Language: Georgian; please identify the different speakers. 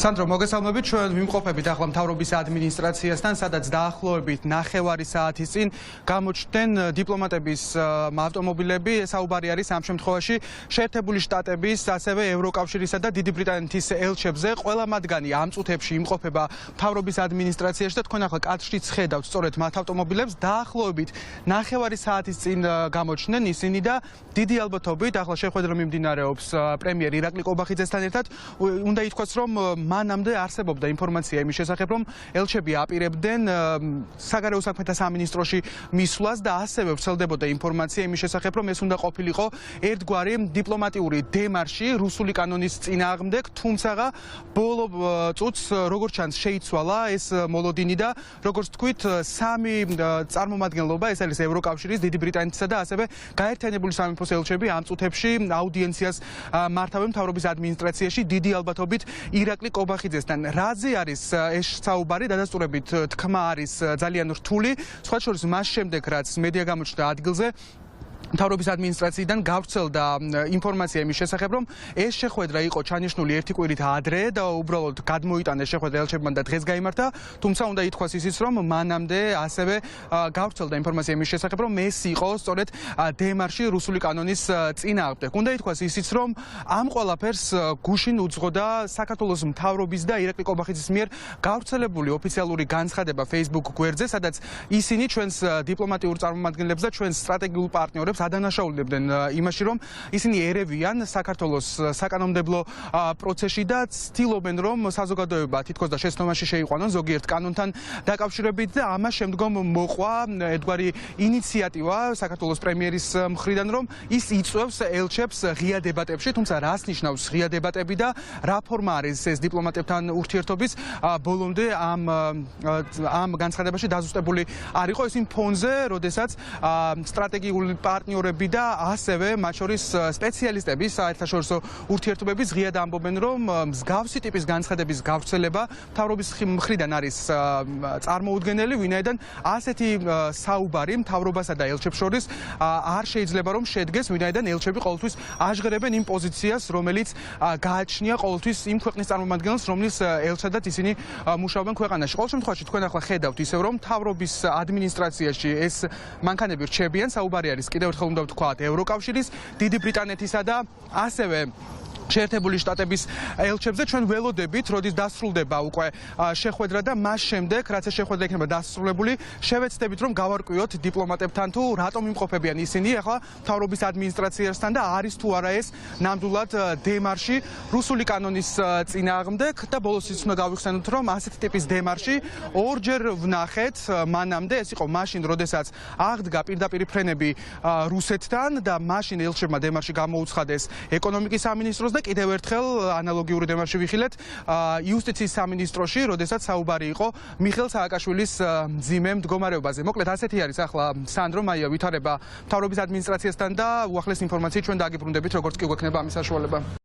Speaker 1: სანდრო, მოგესალმებით, ჩვენ ვიმყოფებით ახლა მთავრობის ადმინისტრაციასთან, სადაც დაახლოებით 9 საათის წინ გამოჩნდნენ დიპლომატების ავტომობილები. საუბარი არის ამ შემთხვევაში შეერთებული შტატების, ასევე ევროკავშირისა და დიდი ბრიტანეთის ელჩებზე. ყველა მათგანი ამ წუთებში იმყოფება მთავრობის ადმინისტრაციაში და თქვენ ახლა კადრშიც ხედავთ სწორედ მათ ავტომობილებს. დაახლოებით 9 საათის წინ გამოჩნდნენ ისინი და დიდი ალბათობით ახლა შეხვედრა მიმდინარეობს პრემიერ ირაკლი ყობახიძესთან ერთად. უნდა ითქვას, რომ მანამდე არსებობდა ინფორმაცია იმის შესახებ, რომ ელჩები აპირებდნენ საგარეო საქმეთა სამინისტროში მისვლას და ასევე ვრცელდებოდა ინფორმაცია იმის შესახებ, რომ ეს უნდა ყოფილიყო ერთგვარი დიპლომატიური დემარში რუსული კანონის წინააღმდეგ, თუმცა ბოლო წუთს როგორც ჩანს შეიცვალა ეს მოლოდინი და როგორც თქვით, სამი წარმომადგენლობა, ეს არის ევროკავშირის, დიდი ბრიტანეთისა და ასევე გაერთიანებული სამეფოს ელჩები ამ წუთებში აუდიენციას მართავენ მთავრობის ადმინისტრაციაში დიდი ალბათობით ირაკლი ყობახიძესთან. რაზე არის ეს საუბარი? დადასტურებით თქმა არის ძალიან რთული, სხვა შორის მას შემდეგ რაც მედია გამოჩნდა ადგილზე მთავრობის ადმინისტრაციიდან გავრცელდა ინფორმაცია იმის შესახებ, რომ ეს შეხვედრა იყო ჩანიშნული ერთი კვირით ადრე და უბრალოდ გადმოიტანეს შეხვედრა ელჩებმა და დღეს გაიმართა, თუმცა უნდა ითქვას ისიც, რომ მანამდე ასევე გავრცელდა ინფორმაცია იმის შესახებ, რომ ეს იყო სწორედ დემარში რუსული კანონის წინააღმდეგ. უნდა ითქვას ისიც, რომ ამ ყველაფერს გუშინ უძღოდა საქართველოს მთავრობის და ირაკლი ყობახიძის მიერ გავრცელებული ოფიციალური განცხადება Facebook გვერდზე, სადაც ისინი ჩვენს დიპლომატიურ წარმომადგენლებს და ჩვენს სტრატეგიულ პარტნიორებს ადანაშაულებდნენ იმაში, რომ ისინი ერევიან საქართველოს საკანონმდებლო პროცესში და ცდილობენ, რომ საზოგადოება თითქოს და შეცდომაში შეიყვანონ ზოგიერთ კანონთან დაკავშირებით და ამას შემდგომ მოყვა ერთგვარი ინიციატივა საქართველოს პრემიერის მხრიდან, რომ ის იწვევს ელჩებს ღია დებატებში, თუმცა რას ნიშნავს ღია დებატები და რა ფორმა არის ეს დიპლომატებთან ურთიერთობის, ბოლომდე ამ განცხადებაში დაზუსტებული არ იყო. ის იმ ფონზე, როდესაც სტრატეგიული პარტნიორები და ასევე მათ შორის სპეციალისტები საერთაშორისო ურთიერთობების ღიად ამბობენ, რომ მსგავსი ტიპის განცხადების გავრცელება მთავრობის მხრიდან არის წარმოუდგენელი, ვინაიდან ასეთი საუბარი მთავრობასა და ელჩებს შორის არ შეიძლება რომ შედგეს, ვინაიდან ელჩები ყოველთვის აჟღერებენ იმ პოზიციას, რომელიც გააჩნია ყოველთვის იმ ქვეყნის წარმომადგენელს, რომლის ელჩადაც ისინი მუშაობენ ქვეყანაში. ყოველ შემთხვევაში თქვენ ახლა ხედავთ ისევ, რომ მთავრობის ადმინისტრაციაში ეს მანქანები რჩებიან, საუბარი არის კიდევ ერთხელ უნდა ვთქვათ ევროკავშირის, დიდი ბრიტანეთისა და ასევე შეერთებული შტატების ელჩებზე. ჩვენ ველოდებით, როდის დასრულდება უკვე შეხვედრა და მას შემდეგ, რაც ეს შეხვედრა იქნება დასრულებული, შევეცდებით, რომ გავარკვიოთ დიპლომატებთან თუ რატომ იმყოფებიან ისინი ახლა მთავრობის ადმინისტრაციასთან და არის თუ არა ეს ნამდვილად დემარში რუსული კანონის წინააღმდეგ და ბოლოს ის უნდა გავიხსენოთ, რომ ასეთი ტიპის დემარში ორჯერ ვნახეთ მანამდე, ეს იყო მაშინ, როდესაც აღდგა პირდაპირ ფრენები რუსეთთან და მაშინ ელჩებმა დემარში გამოუცხადეს ეკონომიკის სამინისტროს და კიდევ ერთხელ ანალოგიური დემარში ვიხილეთ იუსტიციის სამინისტროში, როდესაც საუბარი იყო მიხეილ სააკაშვილის მძიმე მდგომარეობაზე. მოკლედ ასეთი არის ახლა სანდრო, მაია ვითარება მთავრობის ადმინისტრაციასთან და უახლეს ინფორმაციით ჩვენ დაგიბრუნდებით, როგორც კი გვექნება ამის საშუალება.